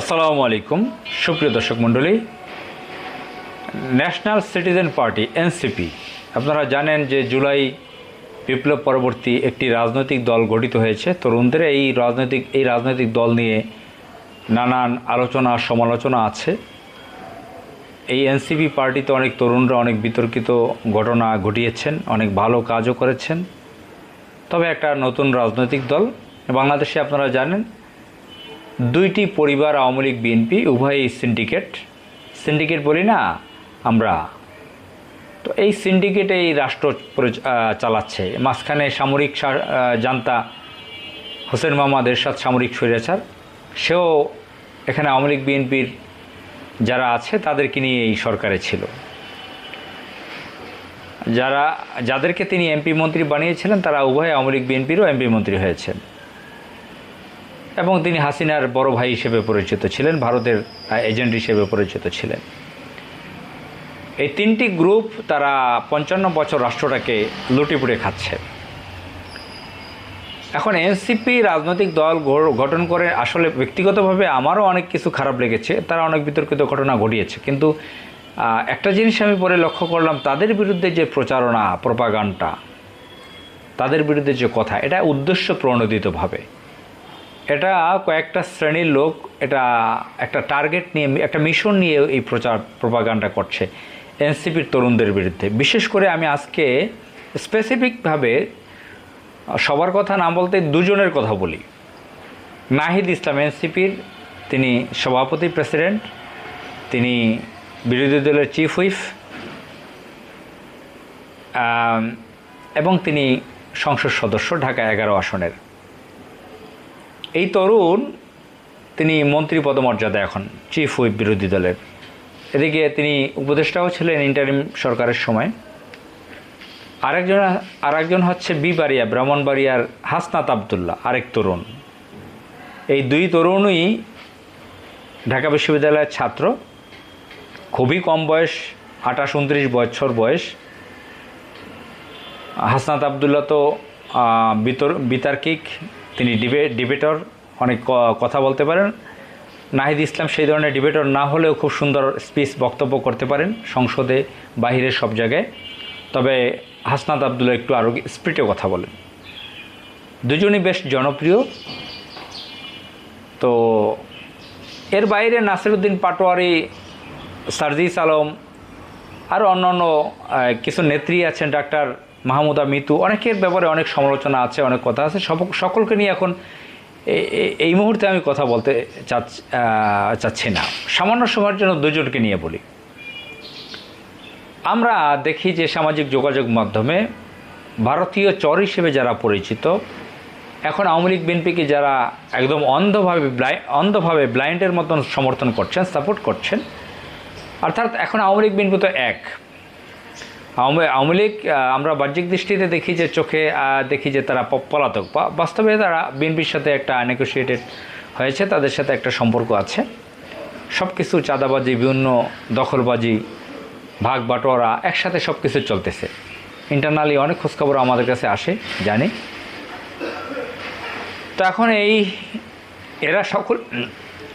আসসালামু আলাইকুম সুপ্রিয় দর্শক মণ্ডলী। ন্যাশনাল সিটিজেন পার্টি এনসিপি, আপনারা জানেন যে জুলাই বিপ্লব পরবর্তী একটি রাজনৈতিক দল গঠিত হয়েছে। তরুণদের এই রাজনৈতিক দল নিয়ে নানান আলোচনা সমালোচনা আছে। এই এনসিপি পার্টিতে অনেক তরুণরা অনেক বিতর্কিত ঘটনা ঘটিয়েছেন, অনেক ভালো কাজও করেছেন। তবে একটা নতুন রাজনৈতিক দল বাংলাদেশে, আপনারা জানেন দুইটি পরিবার, আওয়ামী লীগ বিএনপি উভয়ই সিন্ডিকেট বলি না আমরা, তো এই সিন্ডিকেটে এই রাষ্ট্র চালাচ্ছে। মাঝখানে সামরিক জান্তা হোসেন মোহাম্মদ এরশাদ সামরিক স্বৈরাচার, সেও এখানে আওয়ামী লীগ বিএনপির যারা আছে তাদেরকে নিয়ে এই সরকারে ছিল। যাদেরকে তিনি এমপি মন্ত্রী বানিয়েছিলেন তারা উভয় আওয়ামী লীগ বিএনপিরও এমপি মন্ত্রী হয়েছেন এবং তিনি হাসিনার বড় ভাই হিসেবে পরিচিত ছিলেন, ভারতের এজেন্ট হিসেবে পরিচিত ছিলেন। এই তিনটি গ্রুপ তারা 55 বছর রাষ্ট্রটাকে লুটিপুটে খাচ্ছে। এখন এনসিপি রাজনৈতিক দল গঠন করে, আসলে ব্যক্তিগতভাবে আমারও অনেক কিছু খারাপ লেগেছে, তারা অনেক বিতর্কিত ঘটনা ঘটিয়েছে। কিন্তু একটা জিনিস আমি পরে লক্ষ্য করলাম, তাদের বিরুদ্ধে যে প্রচারণা, প্রপাগান্ডা, তাদের বিরুদ্ধে যে কথা, এটা উদ্দেশ্য প্রণোদিতভাবে, এটা কয়েকটা শ্রেণীর লোক এটা একটা টার্গেট নিয়ে, একটা মিশন নিয়ে এই প্রপাগান্ডা করছে এনসিপির তরুণদের বিরুদ্ধে। বিশেষ করে আমি আজকে স্পেসিফিকভাবে সবার কথা না বলতে দুজনের কথা বলি। নাহিদ ইসলাম এনসিপির, তিনি সভাপতি প্রেসিডেন্ট, তিনি বিরোধী দলের চিফ হুইপ এবং তিনি সংসদ সদস্য ঢাকা 11 আসনের। এই তরুণ, তিনি মন্ত্রী পদমর্যাদা, এখন চিফ হুইপ বিরোধী দলের। এদিকে তিনি উপদেষ্টাও ছিলেন ইন্টারিম সরকারের সময়। আরেকজন হচ্ছে ব্রাহ্মণবাড়িয়ার হাসনাত আবদুল্লাহ, আরেক তরুণ। এই দুই তরুণই ঢাকা বিশ্ববিদ্যালয়ের ছাত্র, খুবই কম বয়স, 28-29 বছর বয়স। হাসনাত আবদুল্লাহ তো বিতার্কিক, তিনি ডিবেটর, অনেক কথা বলতে পারেন। নাহিদ ইসলাম সেই ধরনের ডিবেটর না হলেও খুব সুন্দর স্পিচ, বক্তব্য করতে পারেন সংসদে, বাহিরে, সব জায়গায়। তবে হাসনাত আবদুল্লাহ একটু আরও স্পিডে কথা বলেন। দুজনই বেশ জনপ্রিয়। তো এর বাইরে নাসিরউদ্দিন পাটোয়ারি, সার্জিস আলম, আরও অন্যান্য কিছু নেত্রী আছেন, ডাক্তার মাহমুদা মিতু, অনেকের ব্যাপারে অনেক সমালোচনা আছে, অনেক কথা আছে। সকলকে নিয়ে এখন এই মুহূর্তে আমি কথা বলতে চাচ্ছি না। সামান্য সময়ের জন্য দুজনকে নিয়ে বলি। আমরা দেখি যে সামাজিক যোগাযোগ মাধ্যমে ভারতীয় চর হিসেবে যারা পরিচিত, এখন আওয়ামী লীগ বিএনপিকে যারা একদম অন্ধভাবে ব্লাইন্ডের মতন সমর্থন করছেন, সাপোর্ট করছেন, অর্থাৎ এখন আওয়ামী লীগ বিএনপি তো এক। আওয়ামী লীগ আমরা বাহ্যিক দৃষ্টিতে দেখি যে, চোখে দেখি যে তারা পলাতক, বা বাস্তবে তারা বিএনপির সাথে একটা নেগোসিয়েটেড হয়েছে, তাদের সাথে একটা সম্পর্ক আছে। সব কিছু, চাঁদাবাজি, বিভিন্ন দখলবাজি, ভাগ বাটোয়ারা, একসাথে সব কিছু চলতেছে। ইন্টারনালি অনেক খোঁজখবর আমাদের কাছে আসে, জানি। তো এখন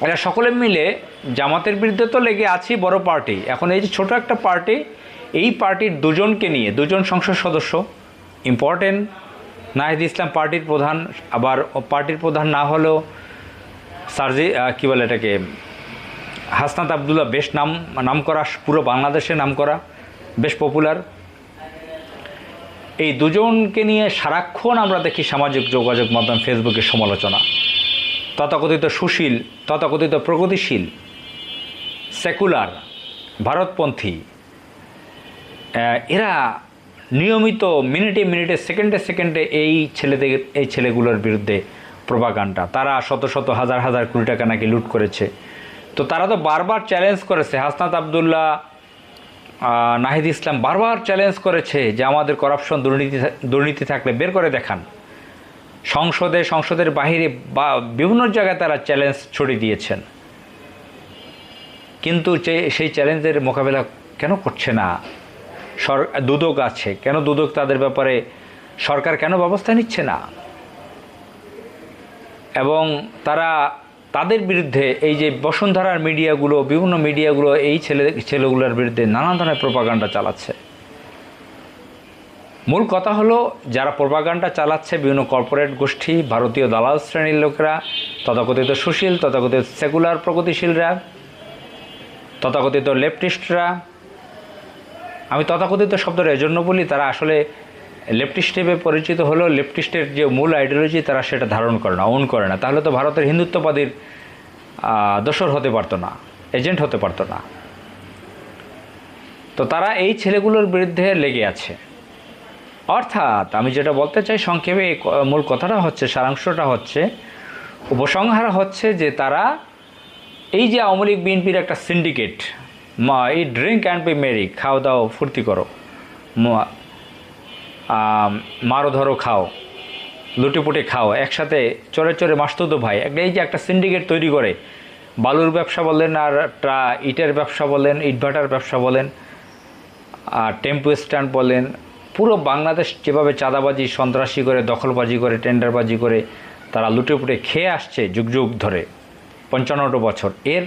এরা সকলে মিলে জামাতের বিরুদ্ধে তো লেগে আছি, বড় পার্টি। এখন এই যে ছোট একটা পার্টি, এই পার্টির দুজনকে নিয়ে, দুজন সংসদ সদস্য ইম্পর্টেন্ট। নাহিদ ইসলাম পার্টির প্রধান, আবার পার্টির প্রধান না হলেও হাসনাত আবদুল্লাহ বেশ নাম করা, পুরো বাংলাদেশে নাম করা, বেশ পপুলার। এই দুজনকে নিয়ে সারাক্ষণ আমরা দেখি সামাজিক যোগাযোগ মাধ্যম, ফেসবুকে সমালোচনা। তথাকথিত সুশীল, তথাকথিত প্রগতিশীল, সেকুলার, ভারতপন্থী, এরা নিয়মিত মিনিটে সেকেন্ডে এই ছেলেগুলোর বিরুদ্ধে প্রপাগান্ডা। তারা শত হাজার কোটি টাকা নাকি লুট করেছে। তো তারা তো বারবার চ্যালেঞ্জ করেছে, হাসনাত আবদুল্লাহ, নাহিদ ইসলাম বারবার চ্যালেঞ্জ করেছে যে আমাদের কারাপশন, দুর্নীতি থাকলে বের করে দেখান। সংসদের বাহিরে বা বিভিন্ন জায়গায় তারা চ্যালেঞ্জ ছড়িয়ে দিয়েছেন। কিন্তু সেই চ্যালেঞ্জের মোকাবেলা কেন করছে না? দুদক আছে, কেন দুদক তাদের ব্যাপারে সরকার কেন ব্যবস্থা নিচ্ছে না? এবং তারা তাদের বিরুদ্ধে এই যে বসুন্ধরার মিডিয়াগুলো, বিভিন্ন মিডিয়াগুলো এই ছেলেগুলোর বিরুদ্ধে নানা ধরনের প্রোপাগান্ডা চালাচ্ছে। মূল কথা হলো, যারা প্রোপাগান্ডা চালাচ্ছে বিভিন্ন কর্পোরেট গোষ্ঠী, ভারতীয় দালাল শ্রেণীর লোকেরা, তথাকথিত সুশীল, তথাকথিত সেকুলার প্রগতিশীলরা, তথাকথিত লেফটিস্টরা। আমি তথাকথিত শব্দটা এজন্য বলি, তারা আসলে লেফটিস্ট হিসেবে পরিচিত হলেও লেফটিস্টের যে মূল আইডিওলজি তারা সেটা ধারণ করে না, ওন করে না। তাহলে তো ভারতের হিন্দুত্ববাদীর দোসর হতে পারতো না, এজেন্ট হতে পারতো না। তো তারা এই ছেলেগুলোর বিরুদ্ধে লেগে আছে। অর্থাৎ আমি যেটা বলতে চাই সংক্ষেপে, মূল কথাটা হচ্ছে, সারাংশটা হচ্ছে, উপসংহার হচ্ছে যে তারা এই যে আওয়ামী লীগ বিএনপির একটা সিন্ডিকেট, এই ড্রিঙ্ক অ্যান্ড বি মেরি, খাও দাও ফুর্তি করো, মারো ধরো খাও, লুটিপুটে খাও, একসাথে চড়ে চড়ে মাসতুতো ভাই, এই যে একটা সিন্ডিকেট তৈরি করে, বালুর ব্যবসা বলেন, আর ইটের ব্যবসা বলেন, ইটভাটার ব্যবসা বলেন, আর টেম্পো স্ট্যান্ড বলেন, পুরো বাংলাদেশ যেভাবে চাঁদাবাজি, সন্ত্রাসী করে, দখলবাজি করে, টেন্ডারবাজি করে তারা লুটেপুটে খেয়ে আসছে যুগ যুগ ধরে, 55 বছর, এর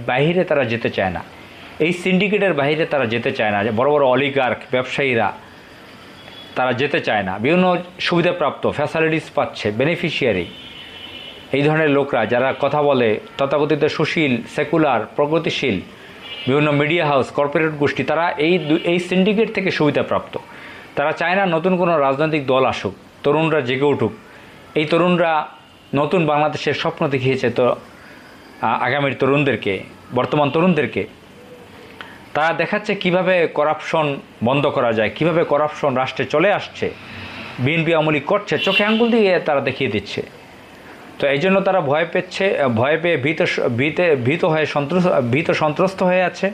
বাইরে তারা যেতে চায় না। এই সিন্ডিকেটের বাইরে তারা যেতে চায় না। যে বড় বড় অলিগার্ক ব্যবসায়ীরা তারা যেতে চায় না, বিভিন্ন সুবিধাপ্রাপ্ত ফ্যাসিলিটিস পাচ্ছে, বেনিফিশিয়ারি এই ধরনের লোকরা যারা কথা বলে, তথাকথিত সুশীল, সেকুলার, প্রগতিশীল, বিভিন্ন মিডিয়া হাউস, কর্পোরেট গোষ্ঠী, তারা এই সিন্ডিকেট থেকে সুবিধাপ্রাপ্ত। তারা চায় না নতুন কোনো রাজনৈতিক দল আসুক, তরুণরা জেগে উঠুক। এই তরুণরা নতুন বাংলাদেশের স্বপ্ন দেখিয়েছে তো আগামীর তরুণদেরকে, বর্তমান তরুণদেরকে। তারা দেখাচ্ছে কিভাবে করাপশন বন্ধ করা যায়, কিভাবে করাপশন রাষ্ট্রে চলে আসছে, বিএনপি আওয়ামী লীগ করছে, চোখে আঙ্গুল দিয়ে তারা দেখিয়ে দিচ্ছে। তো এই জন্য তারা ভয় পেয়ে ভীত সন্ত্রস্ত হয়ে আছে।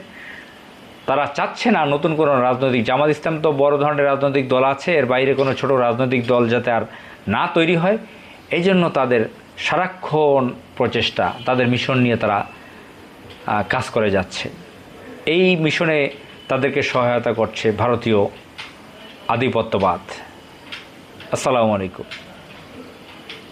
তারা চাচ্ছে না নতুন কোনো রাজনৈতিক, জামাত ইসলাম তো বড় ধরনের রাজনৈতিক দল আছে, এর বাইরে কোনো ছোট রাজনৈতিক দল যাতে আর না তৈরি হয়, এই জন্য তাদের সারাক্ষণ প্রচেষ্টা, তাদের মিশন নিয়ে তারা কাজ করে যাচ্ছে। এই মিশনে তাদেরকে সহায়তা করছে ভারতীয় আধিপত্যবাদ। আসসালামু আলাইকুম।